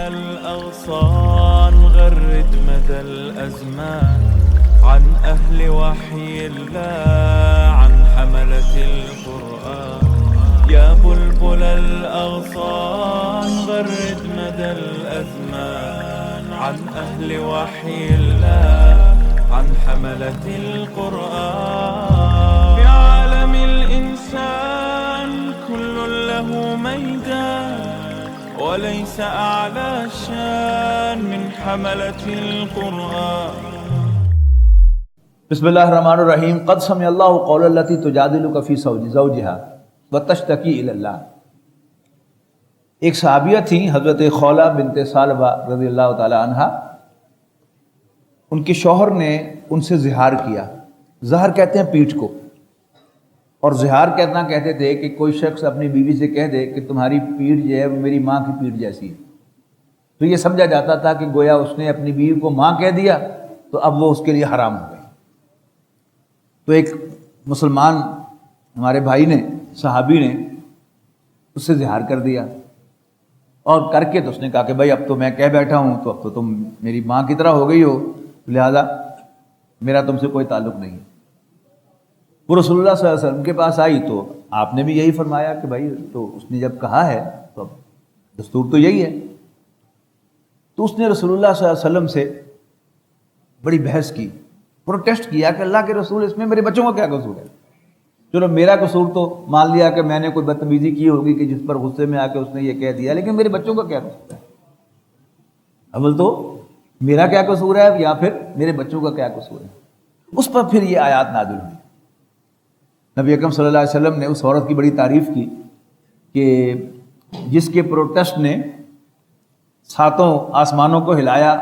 الأغصان غرد مدى الأزمان عن أهل وحي الله عن حملة القرآن يا بلبل الأغصان غرد مدى الأزمان عن أهل وحي الله عن حملة القرآن في عالم الإنسان كل له ميدان وليس أعلى شان من حملة القرآن. بسم اللہ الرحمن الرحیم. قد سمع اللہ قول التی تجادلک فی زوجها وتشتکی الی اللہ. ایک صحابیہ تھیں حضرت خولہ بنت ثعلبہ رضی اللہ تعالی عنہا. ان کے شوہر نے ان سے زہار کیا. زہر کہتے ہیں پیٹھ کو، اور زہار کہتے تھے کہ کوئی شخص اپنی بیوی سے کہہ دے کہ تمہاری پیٹھ جو ہے وہ میری ماں کی پیٹھ جیسی ہے، تو یہ سمجھا جاتا تھا کہ گویا اس نے اپنی بیوی کو ماں کہہ دیا تو اب وہ اس کے لیے حرام ہو گئی. تو ایک مسلمان ہمارے بھائی نے، صحابی نے اس سے زہار کر دیا، اور کر کے تو اس نے کہا کہ بھائی اب تو میں کہہ بیٹھا ہوں تو اب تو تم میری ماں کی طرح ہو گئی ہو، لہذا میرا تم سے کوئی تعلق نہیں. وہ رسول اللہ صلی اللہ علیہ وسلم کے پاس آئی تو آپ نے بھی یہی فرمایا کہ بھائی تو اس نے جب کہا ہے تو اب دستور تو یہی ہے. تو اس نے رسول اللہ صلی اللہ علیہ وسلم سے بڑی بحث کی، پروٹیسٹ کیا کہ اللہ کے رسول اس میں میرے بچوں کا کیا قصور ہے؟ چلو میرا قصور تو مان لیا کہ میں نے کوئی بدتمیزی کی ہوگی کہ جس پر غصے میں آ کے اس نے یہ کہہ دیا، لیکن میرے بچوں کا کیا قصور ہے؟ اول تو میرا کیا قصور ہے یا پھر میرے بچوں کا کیا قصور ہے؟ اس پر پھر یہ آیات نازل ہوئی. نبی اکرم صلی اللہ علیہ وسلم نے اس عورت کی بڑی تعریف کی کہ جس کے پروٹیسٹ نے ساتوں آسمانوں کو ہلایا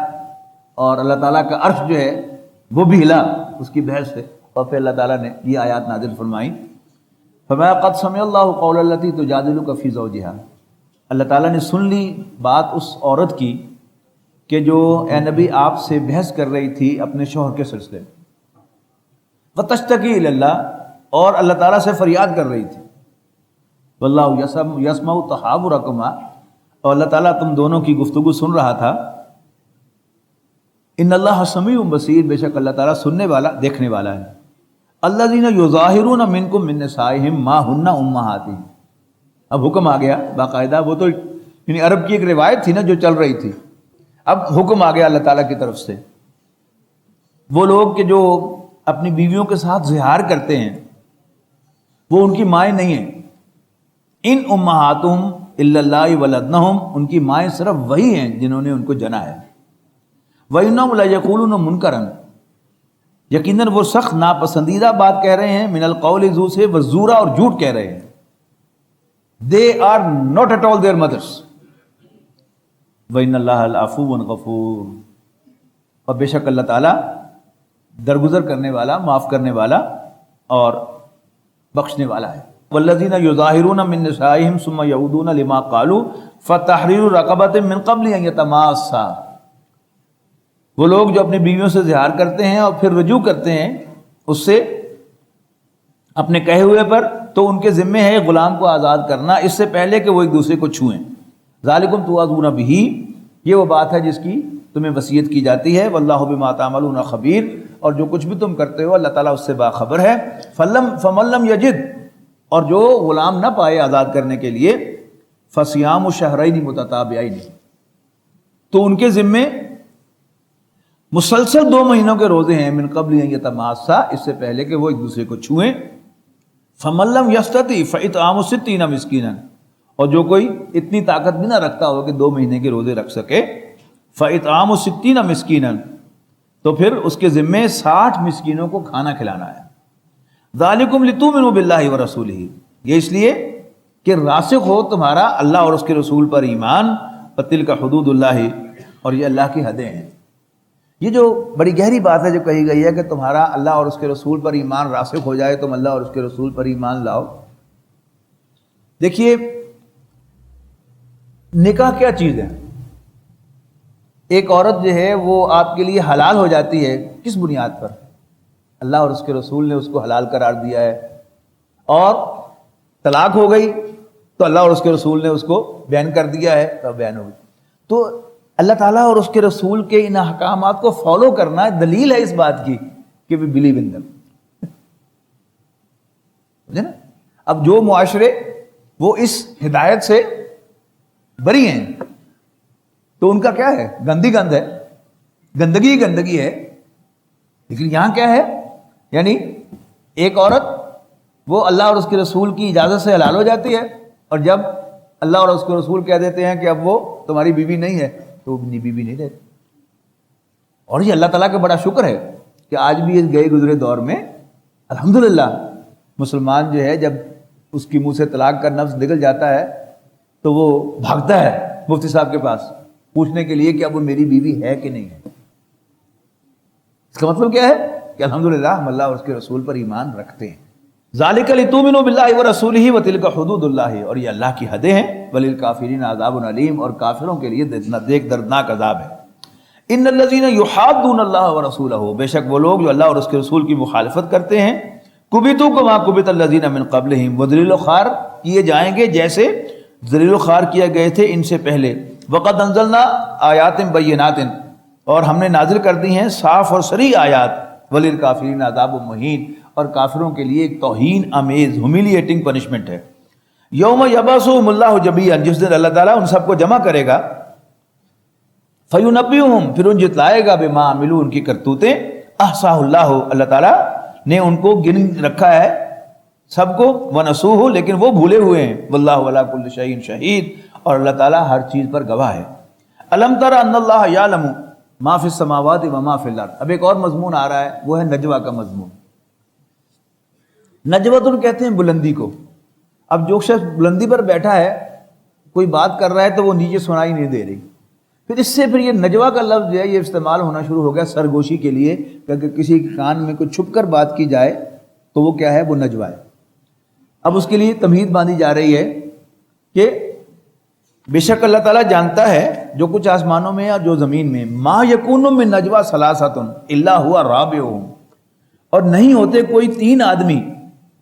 اور اللہ تعالیٰ کا عرش جو ہے وہ بھی ہلا اس کی بحث سے. اور پھر اللہ تعالیٰ نے یہ آیات نازل فرمائیں. فرمایا قد سمع اللہ قول التی تجادلک فی زوجها. اللہ تعالیٰ نے سن لی بات اس عورت کی کہ جو اے نبی آپ سے بحث کر رہی تھی اپنے شوہر کے سلسلے میں. وتشتکی الی اللہ، اور اللہ تعالیٰ سے فریاد کر رہی تھی. واللہ یسمع تحاورکما، اور اللہ تعالیٰ تم دونوں کی گفتگو سن رہا تھا. ان اللہ سمیع بصیر، بے شک اللہ تعالیٰ سننے والا دیکھنے والا ہے. الذین یظاہرون منکم من نسائہم ما ہن امہاتہم. اب حکم آ گیا باقاعدہ، وہ تو یعنی عرب کی ایک روایت تھی نا جو چل رہی تھی، اب حکم آ گیا اللہ تعالیٰ کی طرف سے. وہ لوگ کہ جو اپنی بیویوں کے ساتھ زہار کرتے ہیں وہ ان کی مائیں نہیں ہیں. ان امہاتہم الا اللہ ولدنہم، ان کی مائیں صرف وہی ہیں جنہوں نے ان کو جنا ہے. وَإِنَّهُمْ لَيَقُولُونَ مُنْكَرًا، یقیناً وہ سخت ناپسندیدہ بات کہہ رہے ہیں، من القول ذو سے وزورا، اور جھوٹ کہہ رہے ہیں. they are not at all their mothers. وَإِنَّ اللَّهَ لَعَفُوٌّ غَفُورٌ، اور بے شک اللہ تعالیٰ درگزر کرنے والا، معاف کرنے والا اور بخشنے والا ہے. والذین یظاہرون من نسائہم ثم یعودون لما قالوا فتحریر رقبۃ من قبل ان یتماسا. وہ لوگ جو اپنی بیویوں سے زہار کرتے ہیں اور پھر رجوع کرتے ہیں اس سے اپنے کہے ہوئے پر، تو ان کے ذمے ہے غلام کو آزاد کرنا اس سے پہلے کہ وہ ایک دوسرے کو چھوئیں. ذالکم توعظون بہ، یہ وہ بات ہے جس کی تمہیں وصیت کی جاتی ہے. واللہ بما تعملون خبیر، اور جو کچھ بھی تم کرتے ہو اللہ تعالیٰ اس سے باخبر ہے. فمن لم یجد، اور جو غلام نہ پائے آزاد کرنے کے لیے، فصیام شہرین متتابعین، تو ان کے ذمے مسلسل 2 مہینوں کے روزے ہیں، من قبل ان یتماسا، اس سے پہلے کہ وہ ایک دوسرے کو چھوئیں. فمن لم یستطع فاطعام 60 مسکینا، اور جو کوئی اتنی طاقت بھی نہ رکھتا ہو کہ 2 مہینے کے روزے رکھ سکے، فاطعام 60 مسکینا، تو پھر اس کے ذمے 60 مسکینوں کو کھانا کھلانا ہے. ذالکم لتؤمنوا باللہ ورسولہ، یہ اس لیے کہ راسخ ہو تمہارا اللہ اور اس کے رسول پر ایمان. وتلک حدود اللہ، اور یہ اللہ کی حدیں ہیں. یہ جو بڑی گہری بات ہے جو کہی گئی ہے کہ تمہارا اللہ اور اس کے رسول پر ایمان راسخ ہو جائے، تم اللہ اور اس کے رسول پر ایمان لاؤ. دیکھیے نکاح کیا چیز ہے؟ ایک عورت جو ہے وہ آپ کے لیے حلال ہو جاتی ہے کس بنیاد پر؟ اللہ اور اس کے رسول نے اس کو حلال قرار دیا ہے. اور طلاق ہو گئی تو اللہ اور اس کے رسول نے اس کو بیان کر دیا ہے، تو بیان ہو گئی. تو اللہ تعالیٰ اور اس کے رسول کے ان احکامات کو فالو کرنا دلیل ہے اس بات کی کہ we believe in them. سمجھے نا؟ اب جو معاشرے وہ اس ہدایت سے بری ہیں تو ان کا کیا ہے؟ گندی گند ہے، گندگی ہی گندگی ہے. لیکن یہاں کیا ہے؟ یعنی ایک عورت وہ اللہ اور اس کے رسول کی اجازت سے حلال ہو جاتی ہے، اور جب اللہ اور اس کے رسول کہہ دیتے ہیں کہ اب وہ تمہاری بیوی نہیں ہے تو وہ بیوی نہیں رہتی. اور یہ اللہ تعالیٰ کا بڑا شکر ہے کہ آج بھی اس گئے گزرے دور میں الحمدللہ مسلمان جو ہے جب اس کی منہ سے طلاق کا لفظ نکل جاتا ہے تو وہ بھاگتا ہے مفتی صاحب کے پاس پوچھنے کے لیے کہ اب وہ میری بیوی ہے کہ نہیں ہے. اس کا مطلب کیا ہے کہ الحمدللہ ہم اللہ اور اس کے رسول پر ایمان رکھتے ہیں. ذالک لتؤمنوا باللہ ورسولہ وتلک حدود اللہ، اور یہ اللہ کی حدیں ہیں. وللکافرین عذاب علیم، اور کافروں کے لیے دیکھ دردناک عذاب ہے. ان الذین یحادون اللہ ورسولہ، بے شک وہ لوگ جو اللہ اور اس کے رسول کی مخالفت کرتے ہیں، کبتوا کما کبت الذین من قبلہم، وہ ذلیل و خوار کیے جائیں گے جیسے ذلیل و خوار کیے گئے تھے ان سے پہلے. وقد انزلنا آیات بینات، اور ہم نے نازل کر دی ہیں صاف اور صریح آیات. وللکافرین عذاب مہین، اور کافروں کے لیے ایک توہین آمیز ہیوملیٹنگ پنشمنٹ ہے. یوم یبعثہم اللہ جمیعا، جس دن اللہ تعالیٰ ان سب کو جمع کرے گا. فینبئہم، پھر ان جتلائے گا بما عملوا، ان کی کرتوتیں. احصاہ اللہ، اللہ تعالیٰ نے ان کو گن رکھا ہے سب کو. ونسوہ، لیکن وہ بھولے ہوئے ہیں. واللہ علی کل شیء شہید، اور اللہ تعالیٰ ہر چیز پر گواہ ہے. الم تر ان اللہ یعلم ما فی السماوات و ما فی الارض. اب ایک اور مضمون آ رہا ہے، وہ ہے نجوہ کا مضمون. نجوۃ کہتے ہیں بلندی کو. اب جو شخص بلندی پر بیٹھا ہے کوئی بات کر رہا ہے تو وہ نیچے سنائی نہیں دے رہی، پھر اس سے پھر یہ نجوہ کا لفظ جو ہے یہ استعمال ہونا شروع ہو گیا سرگوشی کے لیے، کہ اگر کسی کے کان میں کوئی چھپ کر بات کی جائے تو وہ کیا ہے؟ وہ نجوہ ہے. اب اس کے لیے تمہید باندھی جا رہی ہے کہ بے شک اللہ تعالیٰ جانتا ہے جو کچھ آسمانوں میں اور جو زمین میں. ما یکون من نجوہ ثلاثۃ الا هو رابعہم، اور نہیں ہوتے کوئی تین آدمی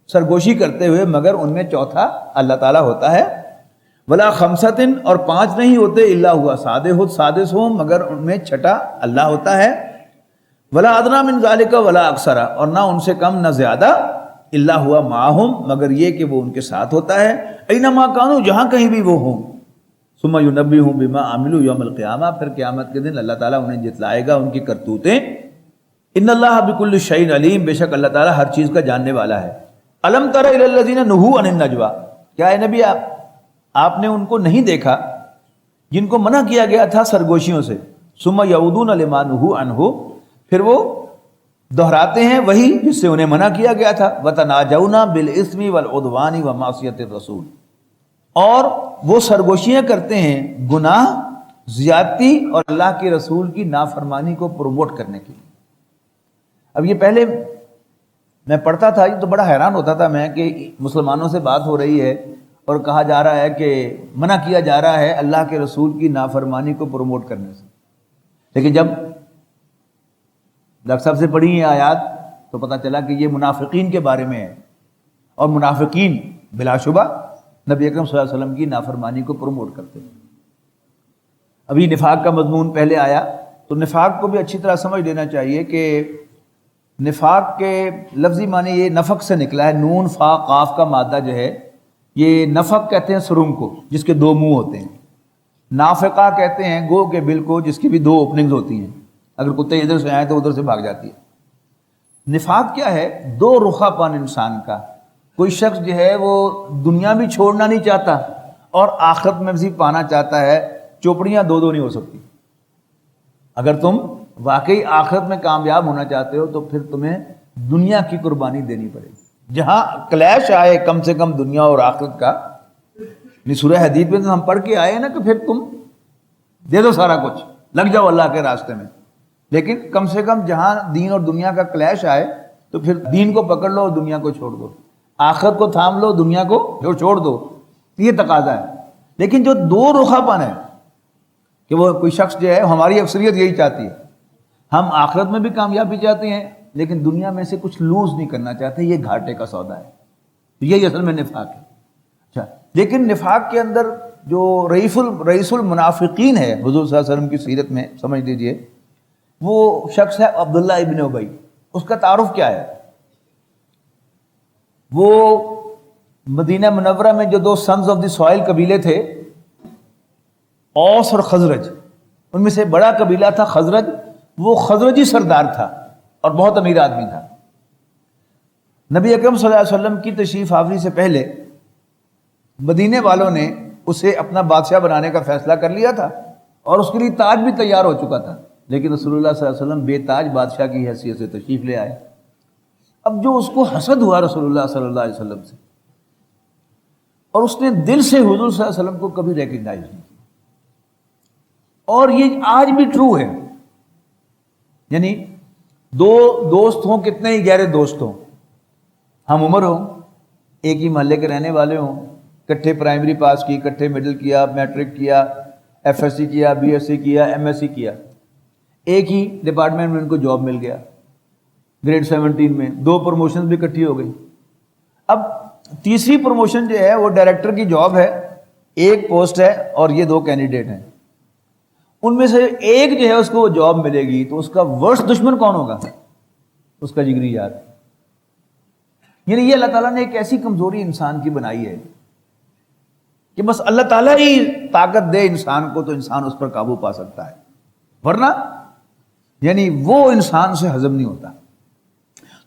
سرگوشی کرتے ہوئے مگر ان میں چوتھا اللہ تعالیٰ ہوتا ہے. ولا خمسۃ، اور پانچ نہیں ہوتے الا هو سادسہم، مگر ان میں چھٹا اللہ ہوتا ہے. ولا ادنی من ذلک ولا اکثر، اور نہ ان سے کم نہ زیادہ الا هو معہم، مگر یہ کہ وہ ان کے ساتھ ہوتا ہے. اینما کانوا، جہاں کہیں بھی وہ ہوں. ثم ینبئہم بما عملوا یوم القیامہ، پھر قیامت کے دن اللہ تعالیٰ انہیں جتلائے گا ان کی کرتوتیں. ان اللہ بکل شیء علیم، بے شک اللہ تعالیٰ ہر چیز کا جاننے والا ہے. الم تر الی الذین نہوا عن النجوى، کیا اے نبی آپ نے ان کو نہیں دیکھا جن کو منع کیا گیا تھا سرگوشیوں سے. ثم یعودون لما نہوا عنہ، پھر وہ دہراتے ہیں وہی جس سے انہیں منع کیا گیا تھا. وتناجون بالاثم والعدوان ومعصیۃ الرسول، اور وہ سرگوشیاں کرتے ہیں گناہ، زیادتی اور اللہ کے رسول کی نافرمانی کو پروموٹ کرنے کے لیے. اب یہ پہلے میں پڑھتا تھا تو بڑا حیران ہوتا تھا میں کہ مسلمانوں سے بات ہو رہی ہے اور کہا جا رہا ہے کہ منع کیا جا رہا ہے اللہ کے رسول کی نافرمانی کو پروموٹ کرنے سے. لیکن جب ڈاکٹر صاحب سے پڑھی یہ آیات تو پتہ چلا کہ یہ منافقین کے بارے میں ہے، اور منافقین بلا شبہ نبی اکرم صلی اللہ علیہ وسلم کی نافرمانی کو پروموٹ کرتے ہیں. ابھی نفاق کا مضمون پہلے آیا تو نفاق کو بھی اچھی طرح سمجھ لینا چاہیے کہ نفاق کے لفظی معنی یہ نفق سے نکلا ہے. نون فا قاف کا مادہ جو ہے یہ نفق کہتے ہیں سرنگ کو جس کے دو منہ ہوتے ہیں. نافقہ کہتے ہیں گو کے بل کو جس کی بھی دو اوپننگز ہوتی ہیں، اگر کتے ادھر سے آئیں تو ادھر سے بھاگ جاتی ہے. نفاق کیا ہے؟ دو رخا پن انسان کا. کوئی شخص جو ہے وہ دنیا بھی چھوڑنا نہیں چاہتا اور آخرت میں بھی پانا چاہتا ہے. چوپڑیاں دو نہیں ہو سکتی. اگر تم واقعی آخرت میں کامیاب ہونا چاہتے ہو تو پھر تمہیں دنیا کی قربانی دینی پڑے گی. جہاں کلیش آئے کم سے کم دنیا اور آخرت کا، سورہ حدید میں تو ہم پڑھ کے آئے ہیں نا کہ پھر تم دے دو سارا کچھ، لگ جاؤ اللہ کے راستے میں. لیکن کم سے کم جہاں دین اور دنیا کا کلیش آئے تو پھر دین کو پکڑ لو اور دنیا کو چھوڑ دو، آخرت کو تھام لو، دنیا کو چھوڑ دو. یہ تقاضا ہے. لیکن جو دو رخا پن ہے کہ وہ کوئی شخص جو ہے، ہماری اکثریت یہی چاہتی ہے، ہم آخرت میں بھی کامیابی چاہتے ہیں لیکن دنیا میں سے کچھ لوز نہیں کرنا چاہتے. یہ گھاٹے کا سودا ہے. تو یہی اصل میں نفاق ہے. اچھا، لیکن نفاق کے اندر جو رئیس المنافقین ہے حضور صلی اللہ علیہ وسلم کی سیرت میں سمجھ لیجئے، وہ شخص ہے عبداللہ ابن ابی. اس کا تعارف کیا ہے؟ وہ مدینہ منورہ میں جو دو سنز آف دی سوائل قبیلے تھے، اوس اور خزرج، ان میں سے بڑا قبیلہ تھا خزرج. وہ خزرجی سردار تھا اور بہت امیر آدمی تھا. نبی اکرم صلی اللہ علیہ وسلم کی تشریف آوری سے پہلے مدینے والوں نے اسے اپنا بادشاہ بنانے کا فیصلہ کر لیا تھا اور اس کے لیے تاج بھی تیار ہو چکا تھا، لیکن رسول اللہ صلی اللہ علیہ وسلم بے تاج بادشاہ کی حیثیت سے تشریف لے آئے. اب جو اس کو حسد ہوا رسول اللہ صلی اللہ علیہ وسلم سے، اور اس نے دل سے حضور صلی اللہ علیہ وسلم کو کبھی ریکگنائز نہیں کیا. اور یہ آج بھی ٹرو ہے. یعنی دو دوست ہوں، کتنے ہی گہرے دوست ہوں، ہم عمر ہوں، ایک ہی محلے کے رہنے والے ہوں، کٹھے پرائمری پاس کی، کٹھے مڈل کیا، میٹرک کیا، ایف ایس سی کیا، بی ایس سی کیا، ایم ایس سی کیا، ایک ہی ڈپارٹمنٹ میں ان کو جاب مل گیا گریڈ 17 میں، 2 پروموشن بھی اکٹھی ہو گئی. اب تیسری پروموشن جو ہے وہ ڈائریکٹر کی جاب ہے، ایک پوسٹ ہے اور یہ 2 کینڈیڈیٹ ہیں. ان میں سے ایک جو ہے اس کو جاب ملے گی تو اس کا ورسٹ دشمن کون ہوگا؟ اس کا جگری یار. یعنی یہ اللہ تعالیٰ نے ایک ایسی کمزوری انسان کی بنائی ہے کہ بس اللہ تعالیٰ ہی طاقت دے انسان کو تو انسان اس پر قابو پا سکتا ہے، ورنہ یعنی وہ انسان سے ہضم نہیں ہوتا.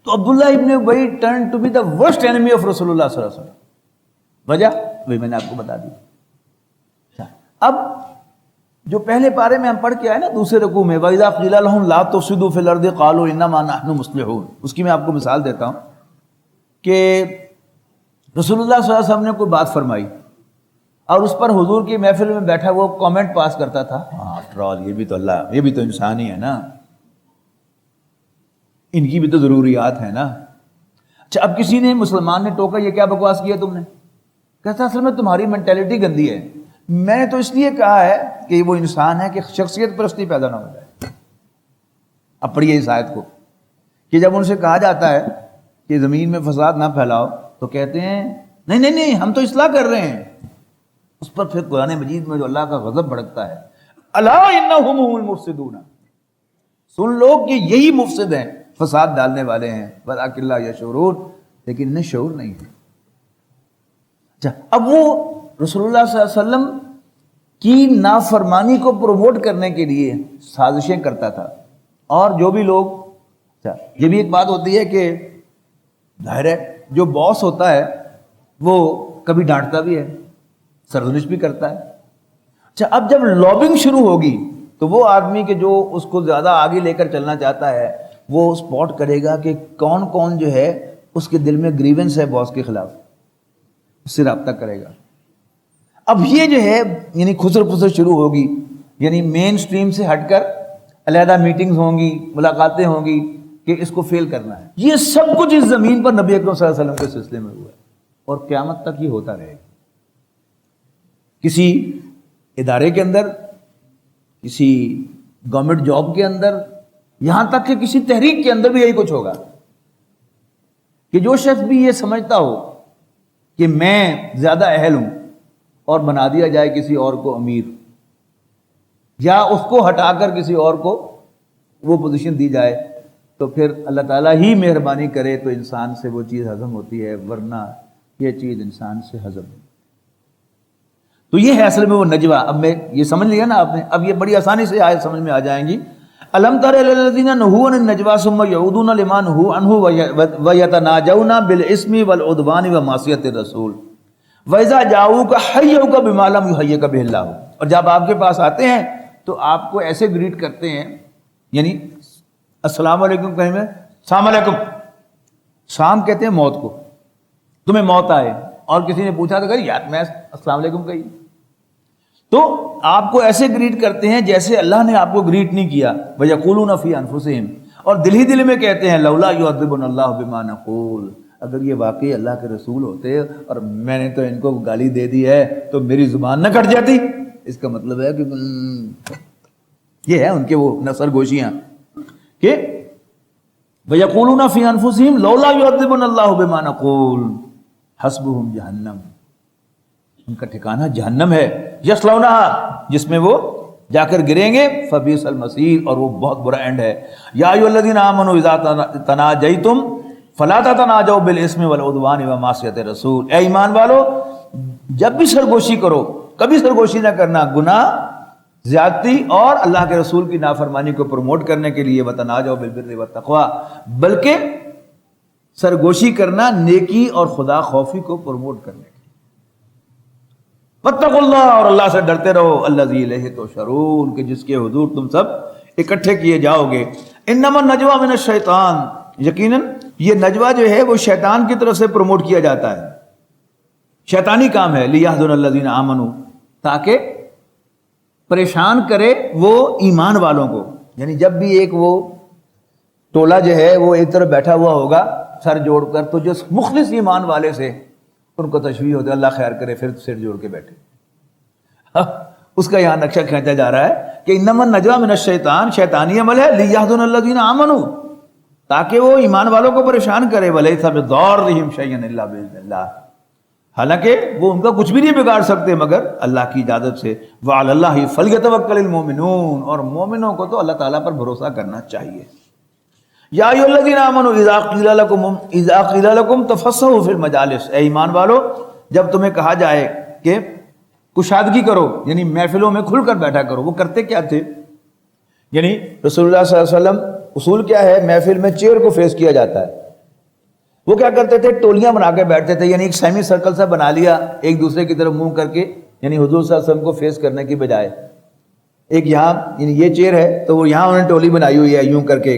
تو عبداللہ ابن ابی turn to be the worst enemy of رسول اللہ صلی اللہ علیہ وسلم. وجہ وہی میں نے آپ کو بتا دی. اب جو پہلے پارے میں ہم پڑھ کے آئے نا دوسرے رکوع میں، وَإِذَا قِيلَ لَهُمْ لَا تُفْسِدُوا فِي الْأَرْضِ قَالُوا إِنَّمَا نَحْنُ مُصْلِحُونَ، اس کی میں آپ کو مثال دیتا ہوں کہ رسول اللہ صلی اللہ علیہ وسلم نے کوئی بات فرمائی اور اس پر حضور کی محفل میں بیٹھا وہ کامنٹ پاس کرتا تھا، آفٹر آل یہ بھی تو اللہ، یہ بھی تو انسان ہی ہے نا، ان کی بھی تو ضروریات ہیں نا. اچھا اب کسی نے مسلمان نے ٹوکا یہ کیا بکواس کیا تم نے؟ کہتا اصل میں تمہاری مینٹیلٹی گندی ہے، میں نے تو اس لیے کہا ہے کہ وہ انسان ہے کہ شخصیت پرستی پیدا نہ ہو جائے. اب پڑھیے اس آیت کو کہ جب ان سے کہا جاتا ہے کہ زمین میں فساد نہ پھیلاؤ تو کہتے ہیں نہیں نہیں نہیں ہم تو اصلاح کر رہے ہیں. اس پر پھر قرآن مجید میں جو اللہ کا غضب بھڑکتا ہے، الا انہم هم المفسدون، سن لو کہ یہی مفسد ہیں، فساد ڈالنے والے ہیں، ولکن لا یشعرون، لیکن انہیں شعور نہیں ہے. اچھا اب وہ رسول اللہ صلی اللہ علیہ وسلم کی نافرمانی کو پروموٹ کرنے کے لیے سازشیں کرتا تھا. اور جو بھی لوگ، اچھا یہ بھی ایک بات ہوتی ہے کہ ظاہر ہے جو باس ہوتا ہے وہ کبھی ڈانٹتا بھی ہے، سرزنش بھی کرتا ہے. اچھا اب جب لابنگ شروع ہوگی تو وہ آدمی کہ جو اس کو زیادہ آگے لے کر چلنا چاہتا ہے وہ سپوٹ کرے گا کہ کون کون جو ہے اس کے دل میں گریونس ہے باس کے خلاف، اس سے رابطہ کرے گا. اب یہ جو ہے یعنی خسر پھسر شروع ہوگی، یعنی مین سٹریم سے ہٹ کر علیحدہ میٹنگز ہوں گی، ملاقاتیں ہوں گی کہ اس کو فیل کرنا ہے. یہ سب کچھ اس زمین پر نبی اکرم صلی اللہ علیہ وسلم کے سلسلے میں ہوا ہے اور قیامت تک یہ ہوتا رہے گا. کسی ادارے کے اندر، کسی گورنمنٹ جاب کے اندر، یہاں تک کہ کسی تحریک کے اندر بھی یہی کچھ ہوگا کہ جو شخص بھی یہ سمجھتا ہو کہ میں زیادہ اہل ہوں اور بنا دیا جائے کسی اور کو امیر، یا اس کو ہٹا کر کسی اور کو وہ پوزیشن دی جائے، تو پھر اللہ تعالیٰ ہی مہربانی کرے تو انسان سے وہ چیز ہضم ہوتی ہے، ورنہ یہ چیز انسان سے ہضم نہیں. تو یہ ہے اصل میں وہ نجوہ. اب میں یہ سمجھ لیا نا آپ نے، اب یہ بڑی آسانی سے آیت سمجھ میں آ جائیں گی. الم تر الی الذین نہوا عن النجوى ثم یعودون لما نہوا عنہ ویتناجون بالاسم والعدوان ومعصیۃ الرسول واذا جاؤوک حیوک بما لم یحیک بہ اللہ. اور جب آپ کے پاس آتے ہیں تو آپ کو ایسے گریٹ کرتے ہیں، یعنی السلام علیکم کہیں میں السلام علیکم، سلام کہتے ہیں موت کو، تمہیں موت آئے. اور کسی نے پوچھا تو کہ یار میں السلام علیکم کہی، تو آپ کو ایسے گریٹ کرتے ہیں جیسے اللہ نے آپ کو گریٹ نہیں کیا. وَيَقُولُونَ فِي أَنفُسِهِمْ، اور دل ہی دل میں کہتے ہیں لولا يُعَذِّبُنَا اللَّهُ بِمَا نَقُولُ، اگر یہ واقعی اللہ کے رسول ہوتے اور میں نے تو ان کو گالی دے دی ہے تو میری زبان نہ کٹ جاتی. اس کا مطلب ہے کہ یہ ہے ان کے وہ نثر گوشیاں کہ وَيَقُولُونَ فِي أَنفُسِهِمْ لولا يُعَذِّبُنَا اللَّهُ بِمَا نَقُولُ حسبهم جہنم. ان کا ٹھکانہ جہنم ہے، یصلونہا، جس میں وہ جا کر گریں گے، فبئس المصیر، اور وہ بہت برا اینڈ ہے۔ یا ایھا الذین آمنوا اذا تناجیتم فلا تتناجوا بالاسم والعدوان ومعصیۃ الرسول، اے ایمان والو جب بھی سرگوشی کرو، کبھی سرگوشی نہ کرنا گناہ، زیادتی اور اللہ کے رسول کی نافرمانی کو پروموٹ کرنے کے لیے، وتناجوا بالبر والتقوی، بلکہ سرگوشی کرنا نیکی اور خدا خوفی کو پروموٹ کرنے کے لیے۔ واتقوا اللہ، اور اللہ سے ڈرتے رہو، الذی الیہ تحشرون، کہ جس کے حضور تم سب اکٹھے کیے جاؤ گے۔ انما النجوى من الشیطان، یقیناً یہ نجوہ جو ہے وہ شیطان کی طرف سے پروموٹ کیا جاتا ہے، شیطانی کام ہے۔ لیحزن الذین آمنوا، تاکہ پریشان کرے وہ ایمان والوں کو، یعنی جب بھی ایک وہ ٹولہ جو ہے وہ ایک طرف بیٹھا ہوا ہوگا سر جوڑ کر، تو جو مخلص ایمان والے سے ان کو تشویش ہوتی ہے، اللہ خیر کرے، پھر سر جوڑ کے بیٹھے۔ اس کا یہاں نقشہ کھینچا جا رہا ہے کہ انما النجوى من الشیطان، شیطانی عمل ہے، لیحزن الذین آمنوا، تاکہ وہ ایمان والوں کو پریشان کرے، ولیس بضارہم شیئا الا باذن اللہ، حالانکہ وہ ان کا کچھ بھی نہیں بگاڑ سکتے مگر اللہ کی اجازت سے۔ وعلی اللہ فلیتوکل المؤمنون، اور مومنوں کو تو اللہ تعالیٰ پر بھروسہ کرنا چاہیے۔ یا ایھا الذین آمنوا اذا قیل لکم تفصحوا فی المجالس، اے ایمان والو جب تمہیں کہا جائے کہ کشادگی کرو، یعنی محفلوں میں کھل کر بیٹھا کرو۔ وہ کرتے کیا تھے؟ یعنی رسول اللہ صلی اللہ علیہ وسلم، اصول کیا ہے، محفل میں چیئر کو فیس کیا جاتا ہے، وہ کیا کرتے تھے، ٹولیاں بنا کے بیٹھتے تھے، یعنی ایک سیمی سرکل سا بنا لیا ایک دوسرے کی طرف منہ کر کے، یعنی حضور صلی اللہ علیہ وسلم کو فیس کرنے کی بجائے ایک یہاں، یعنی یہ چیئر ہے تو وہ یہاں انہوں نے ٹولی بنائی ہوئی ہے، یوں کر کے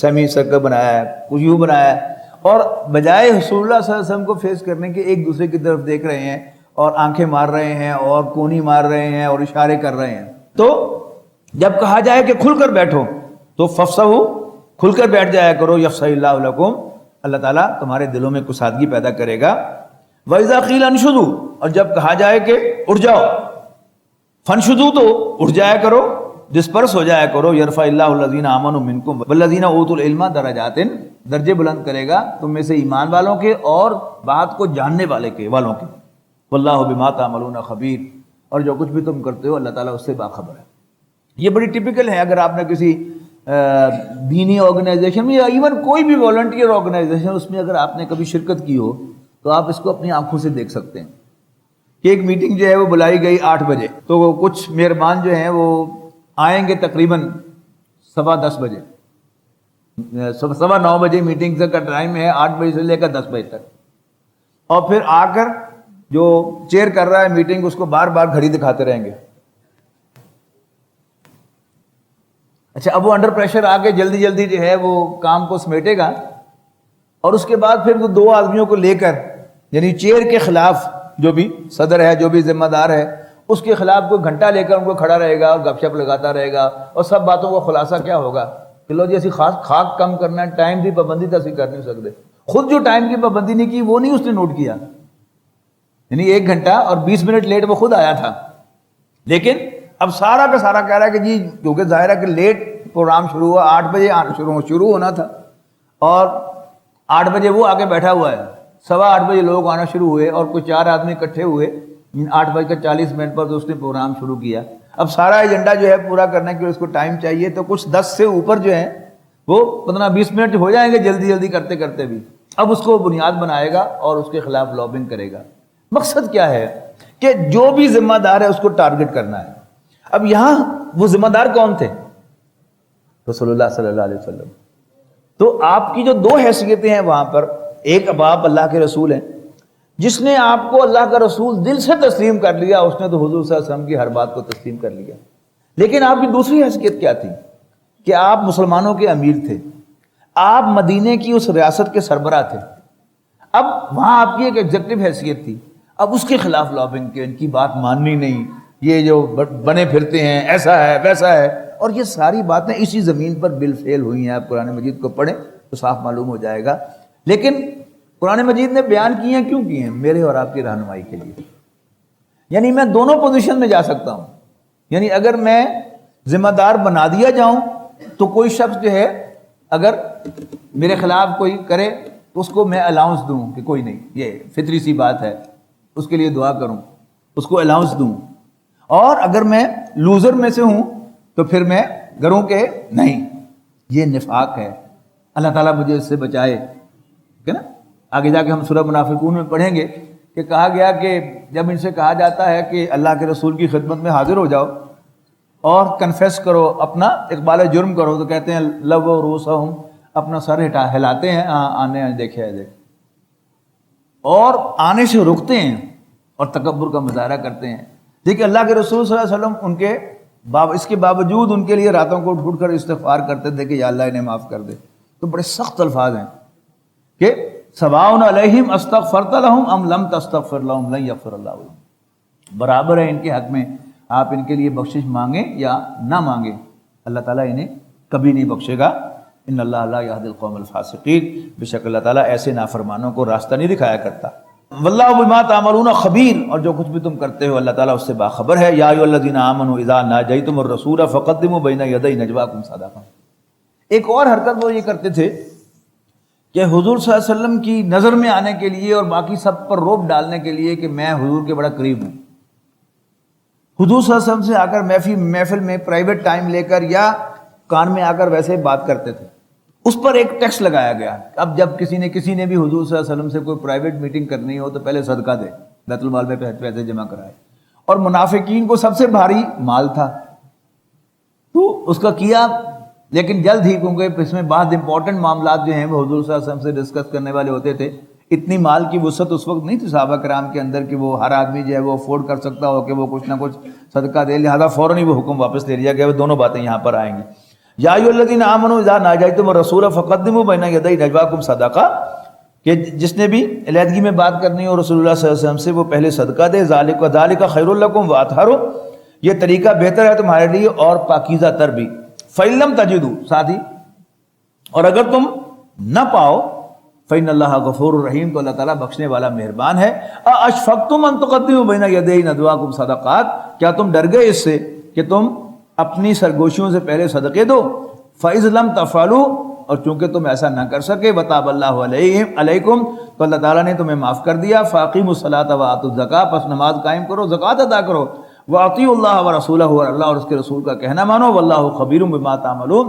سیمی سرکل بنایا ہے، کچھ یوں بنایا ہے، اور بجائے رسول اللہ صلی اللہ علیہ وسلم کو فیس کرنے کے ایک دوسرے کی طرف دیکھ رہے ہیں اور آنکھیں مار رہے ہیں اور کونی مار رہے ہیں اور اشارے کر رہے ہیں۔ تو جب کہا جائے کہ کھل کر بیٹھو تو ففصحوا، کھل کر بیٹھ جایا کرو، یفصح اللہ لکم، اللہ تعالیٰ تمہارے دلوں میں کسادگی پیدا کرے گا۔ وَإِذَا قِيلَ انشزوا، اور جب کہا جائے کہ اٹھ جاؤ، فانشزوا تو اٹھ جایا کرو، ڈسپرس ہو جایا کرو۔ یرفع اللہ الذین آمنوا منکم والذین اوتوا العلم درجات، درجے بلند کرے گا تم میں سے ایمان والوں کے اور بات کو جاننے والوں کے۔ واللہ بما تعملون خبیر، اور جو کچھ بھی تم کرتے ہو اللہ تعالیٰ اس سے باخبر ہے۔ یہ بڑی ٹپیکل ہے، اگر آپ نے کسی دینی آرگنائزیشن میں یا ایون کوئی بھی والنٹیئر آرگنائزیشن، اس میں اگر آپ نے کبھی شرکت کی ہو تو آپ اس کو اپنی آنکھوں سے دیکھ سکتے ہیں کہ ایک میٹنگ جو ہے وہ بلائی گئی 8 بجے، تو وہ کچھ مہربان جو ہیں وہ آئیں گے تقریباً 10:15 بجے، 9:15 بجے میٹنگ کا ٹائم ہے، 8 بجے سے لے کر 10 بجے تک، اور پھر آ کر جو چیئر کر رہا ہے میٹنگ اس کو بار بار گھڑی دکھاتے رہیں گے۔ اچھا، اب وہ انڈر پریشر آ کے جلدی جلدی جو ہے وہ کام کو سمیٹے گا، اور اس کے بعد پھر وہ 2 آدمیوں کو لے کر، یعنی چیئر کے خلاف جو بھی صدر ہے، جو بھی ذمہ دار ہے، اس کے خلاف کوئی گھنٹہ لے کر ان کو کھڑا رہے گا اور گپ شپ لگاتا رہے گا، اور سب باتوں کا خلاصہ کیا ہوگا کہ لو جی اسی خاک کم کرنا ہے، ٹائم کی پابندی تو اسی کر نہیں سکتے۔ خود جو ٹائم کی پابندی نہیں کی وہ نہیں اس نے نوٹ کیا، یعنی 1 گھنٹہ اور 20 منٹ لیٹ وہ خود آیا تھا، لیکن اب سارا کا سارا کہہ رہا ہے کہ جی کیونکہ ظاہر ہے کہ لیٹ پروگرام شروع ہوا، 8 بجے شروع ہونا تھا، اور 8 بجے وہ آگے بیٹھا ہوا ہے، 8:15 بجے لوگ آنا شروع ہوئے اور کوئی 4 آدمی اکٹھے ہوئے 8:40 پر تو اس نے پروگرام شروع کیا۔ اب سارا ایجنڈا جو ہے پورا کرنے کے لیے اس کو ٹائم چاہیے، تو کچھ 10 سے اوپر جو ہیں وہ 15-20 منٹ ہو جائیں گے جلدی جلدی کرتے کرتے بھی۔ اب اس کو بنیاد بنائے گا اور اس کے خلاف لابنگ کرے گا۔ مقصد کیا ہے کہ جو بھی ذمہ دار ہے اس کو ٹارگٹ کرنا ہے۔ اب یہاں وہ ذمہ دار کون تھے؟ رسول اللہ صلی اللہ علیہ وسلم۔ تو آپ کی جو 2 حیثیتیں ہیں وہاں پر، ایک اب آپ اللہ کے رسول ہیں، جس نے آپ کو اللہ کا رسول دل سے تسلیم کر لیا، اس نے تو حضور صلی اللہ علیہ وسلم کی ہر بات کو تسلیم کر لیا۔ لیکن آپ کی دوسری حیثیت کیا تھی کہ آپ مسلمانوں کے امیر تھے، آپ مدینے کی اس ریاست کے سربراہ تھے۔ اب وہاں آپ کی ایک ایگزیکٹو حیثیت تھی، اب اس کے خلاف لابنگ کی، ان کی بات ماننی نہیں، یہ جو بنے پھرتے ہیں، ایسا ہے ویسا ہے، اور یہ ساری باتیں اسی زمین پر بالفعل ہوئی ہیں۔ آپ قرآن مجید کو پڑھیں تو صاف معلوم ہو جائے گا۔ لیکن قرآن مجید نے بیان کی ہیں، کیوں کی ہیں؟ میرے اور آپ کی رہنمائی کے لیے۔ یعنی میں دونوں پوزیشن میں جا سکتا ہوں، یعنی اگر میں ذمہ دار بنا دیا جاؤں تو کوئی شخص جو ہے اگر میرے خلاف کوئی کرے تو اس کو میں الاؤنس دوں کہ کوئی نہیں، یہ فطری سی بات ہے، اس کے لیے دعا کروں، اس کو الاؤنس دوں، اور اگر میں لوزر میں سے ہوں تو پھر میں کروں کہ نہیں. یہ نفاق ہے. اللہ تعالیٰ مجھے اس سے بچائے. ٹھیک ہے نا. آگے جا کے ہم سورہ منافقون میں پڑھیں گے کہ کہا گیا کہ جب ان سے کہا جاتا ہے کہ اللہ کے رسول کی خدمت میں حاضر ہو جاؤ اور کنفیس کرو، اپنا اقبال جرم کرو، تو کہتے ہیں لو رؤوسہم، اپنا سر ہلاتے ہیں، آنے دیکھے ہے دیکھ، اور آنے سے رکتے ہیں اور تکبر کا مظاہرہ کرتے ہیں. دیکھیں اللہ کے رسول صلی اللہ علیہ وسلم ان کے اس کے باوجود ان کے لیے راتوں کو اٹھ کر استغفار کرتے تھے کہ یا اللہ انہیں معاف کر دے. تو بڑے سخت الفاظ ہیں کہ سواء علیہم استغفرت لہم ام لم تستغفر لہم لن یغفر اللہ لہم. برابر ہے ان کے حق میں آپ ان کے لیے بخشش مانگیں یا نہ مانگیں، اللہ تعالیٰ انہیں کبھی نہیں بخشے گا. ان اللہ لا یہدی القوم الفاسقین، بے شک اللہ تعالیٰ ایسے نافرمانوں کو راستہ نہیں دکھایا کرتا. واللہ بما تعملون خبیر، اور جو کچھ بھی تم کرتے ہو اللہ تعالیٰ اس سے باخبر ہے. یا ایھا الذین آمنوا اذا ناجیتم الرسول فقدموا بین یدی نجواکم صدقہ. ایک اور حرکت وہ یہ کرتے تھے کہ حضور صلی اللہ علیہ وسلم کی نظر میں آنے کے لیے اور باقی سب پر روب ڈالنے کے لیے کہ میں حضور کے بڑا قریب ہوں، حضور صلی اللہ علیہ وسلم سے آ کر محفل میں پرائیویٹ ٹائم لے کر یا کان میں آ کر ویسے بات کرتے تھے. اس پر ایک ٹیکس لگایا گیا. اب جب کسی نے بھی حضور صلی اللہ علیہ وسلم سے کوئی پرائیویٹ میٹنگ کرنی ہو تو پہلے صدقہ دے، بیت المال میں پیسے جمع کرائے. اور منافقین کو سب سے بھاری مال تھا تو اس کا کیا، لیکن جلد ہی، کیونکہ اس میں بہت امپورٹنٹ معاملات جو ہیں وہ حضور صلی اللہ علیہ وسلم سے ڈسکس کرنے والے ہوتے تھے. اتنی مال کی وسعت اس وقت نہیں تھی صحابہ کرام کے اندر کہ وہ ہر آدمی جو ہے وہ افورڈ کر سکتا ہو کہ وہ کچھ نہ کچھ صدقہ دے، لہٰذا فوراً ہی وہ حکم واپس لے لیا گیا. وہ دونوں باتیں یہاں پر آئیں گی. یا ایھا الذین آمنوا اذا ناجیتم الرسول فقدموا بین یدی نجواکم صدقہ، کہ جس نے بھی علیحدگی میں بات کرنی ہو رسول اللہ صلی اللہ علیہ وسلم سے وہ پہلے صدقہ دے. ذالک خیر لکم واطہر، یہ طریقہ بہتر ہے تمہارے لیے اور پاکیزہ تر بھی. فإن لم تجدوا، ساتھ ہی اور اگر تم نہ پاؤ، فإن اللہ غفور الرحیم، تو اللہ تعالیٰ بخشنے والا مہربان ہے. اشفقتم ان تقدموا بین یدی نجواکم صدقات، کیا تم ڈر گئے اس سے کہ تم اپنی سرگوشیوں سے پہلے صدقے دو. فإذ لم تفعلوا، اور چونکہ تم ایسا نہ کر سکے، وتاب اللہ علیکم، تو اللہ تعالیٰ نے تمہیں معاف کر دیا. فاقیموا الصلاۃ وآتوا الزکاۃ، پس نماز قائم کرو، زکوٰۃ ادا کرو. واطیعوا اللہ ورسولہ، اور اللہ اور اس کے رسول کا کہنا مانو. واللہ خبیر بما تعملون،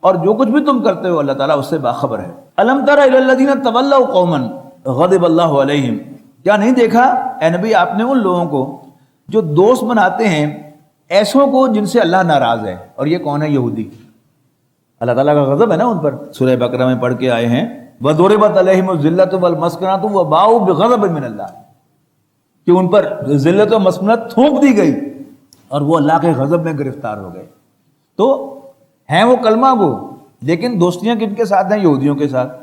اور جو کچھ بھی تم کرتے ہو اللہ تعالیٰ اس سے باخبر ہے. الم تر الی الذین تولوا قوما غضب اللہ علیہم، کیا نہیں دیکھا اے نبی آپ نے ان لوگوں کو جو دوست بناتے ہیں ایسوں کو جن سے اللہ ناراض ہے. اور یہ کون ہے؟ یہودی. اللہ تعالیٰ کا غضب ہے نا ان پر. سورہ بقرہ میں پڑھ کے آئے ہیں وَضُرِبَتْ عَلَيْهِمُ الذِّلَّةُ وَالْمَسْكَنَةُ وَبَاءُوا بِغَضَبٍ مِّنَ اللَّهِ، کہ ان پر ذلت و مسکنت تھوپ دی گئی اور وہ اللہ کے غضب میں گرفتار ہو گئے. تو ہیں وہ کلمہ گو، لیکن دوستیاں کن کے ساتھ ہیں؟ یہودیوں کے ساتھ.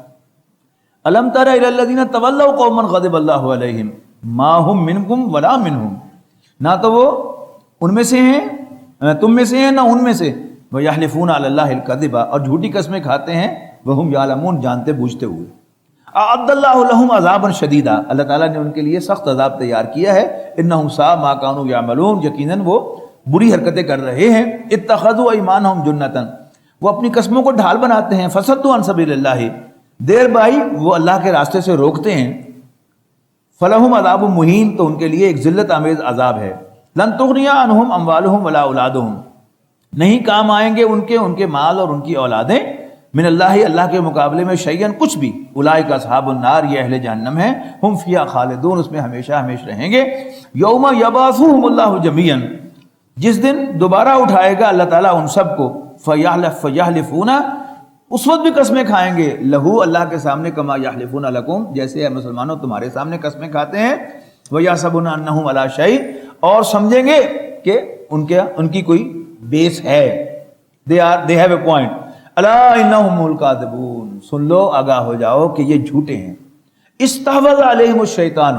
الم تر الی الذین تولوا قوما غضب اللہ علیہم ما هم منکم ولا منهم، نہ تو وہ ان میں سے ہیں، تم میں سے ہیں، نہ ان میں سے. وَيَحْلِفُونَ عَلَى اللَّهِ الْكَذِبَ، اور جھوٹی قسمیں کھاتے ہیں. وَهُمْ يَعْلَمُونَ، جانتے بوجھتے ہوئے. أَعَدَّ اللَّهُ لَهُمْ عَذَابًا شَدِيدًا، اللہ تعالیٰ نے ان کے لیے سخت عذاب تیار کیا ہے. إِنَّهُمْ سَاءَ مَا كَانُوا يَعْمَلُونَ، یقیناً وہ بری حرکتیں کر رہے ہیں. اتَّخَذُوا أَيْمَانَهُمْ جُنَّةً، وہ اپنی قسموں کو ڈھال بناتے ہیں. فَصَدُّوا عَن سَبِيلِ اللَّهِ، دیر بائی وہ اللہ کے راستے سے روکتے ہیں. فَلَهُمْ عَذَابٌ مُهِينٌ، تو ان کے لیے ایک ذلت آمیز عذاب ہے. لَن تُغْنِيَ عَنْهُمْ أَمْوَالُهُمْ وَلَا أَوْلَادُهُمْ، نہیں کام آئیں گے ان کے مال اور ان کی اولادیں. من اللہ، اللہ کے مقابلے میں شیئن کچھ بھی. اولئک اصحاب النار، یہ اہل جہنم ہیں. ہم فیہا خالدون، اس میں ہمیشہ ہمیشہ رہیں گے. یوم یبعثہم اللہ جمیعا، جس دن دوبارہ اٹھائے گا اللہ تعالیٰ ان سب کو. فیحلفون، اس وقت بھی قسمیں کھائیں گے. لہو، اللہ کے سامنے. کما یحلفون لکم، جیسے اے مسلمانوں تمہارے سامنے قسمیں کھاتے ہیں. ویحسبون انہم علی شیء، اور سمجھیں گے کہ ان کی کوئی بیس ہے. they have a point. الا انہم الکاذبون، سن لو، آگاہ ہو جاؤ کہ یہ جھوٹے ہیں. استحوذ علیہم الشیطان،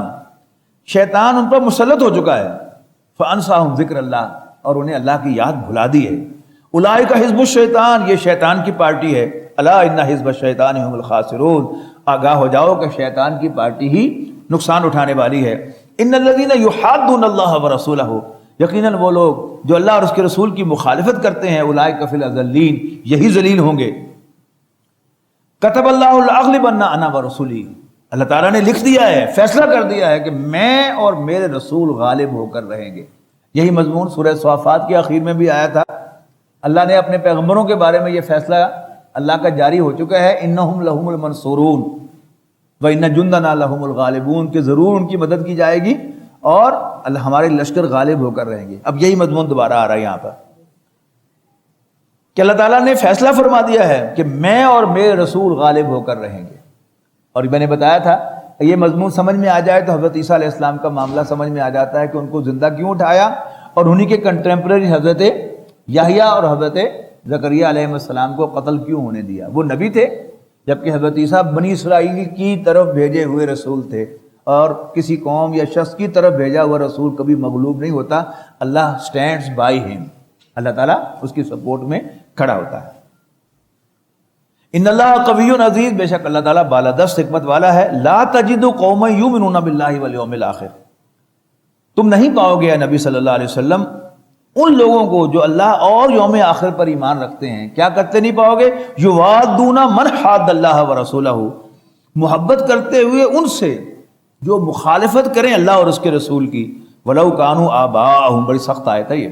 شیطان ان پر مسلط ہو چکا ہے. فانساہم ذکر اللہ، اور انہیں اللہ کی یاد بھلا دی ہے. اولئک حزب الشیطان، یہ شیطان کی پارٹی ہے. الا ان حزب الشیطان هم الخاسرون، آگاہ ہو جاؤ کہ شیطان کی پارٹی ہی نقصان اٹھانے والی ہے. ان الذین یحادون اللہ ورسولہ، یقیناً وہ لوگ جو اللہ اور اس کے رسول کی مخالفت کرتے ہیں. اولئک فی الاذلین، یہی ذلیل ہوں گے. کتب اللہ لاغلبن انا ورسولی، اللہ تعالیٰ نے لکھ دیا ہے، فیصلہ کر دیا ہے کہ میں اور میرے رسول غالب ہو کر رہیں گے۔ یہی مضمون سورہ صافات کے آخر میں بھی آیا تھا۔ اللہ نے اپنے پیغمبروں کے بارے میں یہ فیصلہ اللہ کا جاری ہو چکا ہے، انہم لہم المنصورون وان جندنا لہم الغالبون، کہ ضرور ان کی مدد کی جائے گی اور ہمارے لشکر غالب ہو کر رہیں گے۔ اب یہی مضمون دوبارہ آ رہا ہے یہاں پر کہ اللہ تعالیٰ نے فیصلہ فرما دیا ہے کہ میں اور میرے رسول غالب ہو کر رہیں گے۔ اور میں نے بتایا تھا یہ مضمون سمجھ میں آ جائے تو حضرت عیسیٰ علیہ السلام کا معاملہ سمجھ میں آ جاتا ہے کہ ان کو زندہ کیوں اٹھایا اور انہی کے کنٹمپریری حضرت یحییٰ اور حضرت زکریہ علیہ السلام کو قتل کیوں ہونے دیا۔ وہ نبی تھے، جبکہ حضرت عیسیٰ بنی اسرائیل کی طرف بھیجے ہوئے رسول تھے، اور کسی قوم یا شخص کی طرف بھیجا ہوا رسول کبھی مغلوب نہیں ہوتا۔ اللہ سٹینڈز بائی ہم، اللہ تعالیٰ اس کی سپورٹ میں کھڑا ہوتا ہے۔ ان اللہ قوی عزیز، بے شک اللہ تعالیٰ بالادست حکمت والا ہے۔ لا تجد قوما یؤمنون باللہ والیوم الاخر، تم نہیں پاؤ گے نبی صلی اللہ علیہ وسلم ان لوگوں کو جو اللہ اور یوم آخر پر ایمان رکھتے ہیں، کیا کرتے نہیں پاؤ گے؟ یوادون من حاد اللہ ورسولہ، محبت کرتے ہوئے ان سے جو مخالفت کریں اللہ اور اس کے رسول کی۔ ولو کانوا آباءہم، بڑی سخت آیت ہے یہ،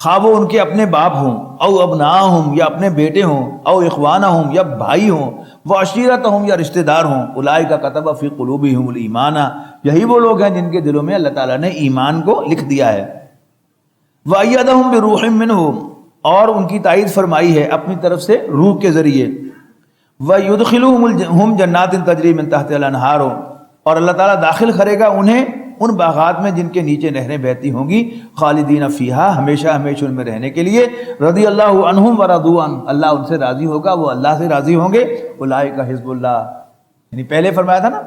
خواہ وہ ان کے اپنے باپ ہوں، او ابناہم یا اپنے بیٹے ہوں، او اخوانہم یا بھائی ہوں، وہ عشیرتہم یا رشتہ دار ہوں، اولئک کتب فی قلوبہم الایمان، یہی وہ لوگ ہیں جن کے دلوں میں اللہ تعالیٰ نے ایمان کو لکھ دیا ہے۔ وَأَيَّدَهُم بِرُوحٍ مِّنْهُ، اور ان کی تائید فرمائی ہے اپنی طرف سے روح کے ذریعے۔ وَيُدْخِلُهُمْ جَنَّاتٍ تَجْرِي مِن تَحْتِهَا الْأَنْهَارُ، اور اللہ تعالیٰ داخل کرے گا انہیں ان باغات میں جن کے نیچے نہریں بہتی ہوں گی، خالدین فیہا، ہمیشہ ہمیشہ ان میں رہنے کے لیے۔ رضی اللہ عنہم ورضوا عنہ، اللہ ان سے راضی ہوگا، وہ اللہ سے راضی ہوں گے۔ اولئک حزب اللہ، یعنی پہلے فرمایا تھا نا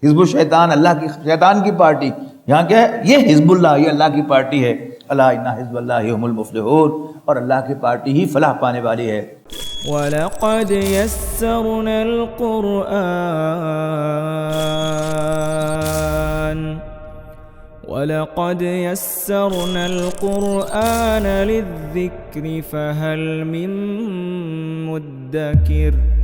حزب الشیطان، اللہ کی شیطان کی پارٹی، یہاں کیا ہے؟ یہ حزب اللہ، یہ اللہ کی پارٹی ہے۔ الا ان حزب اللہ هم المفلحون، اور اللہ کی پارٹی ہی فلاح پانے والی ہے۔ وَلَقَدْ يَسَّرْنَا الْقُرْآنَ لِلذِّكْرِ فَهَلْ مِن مُّدَّكِرٍ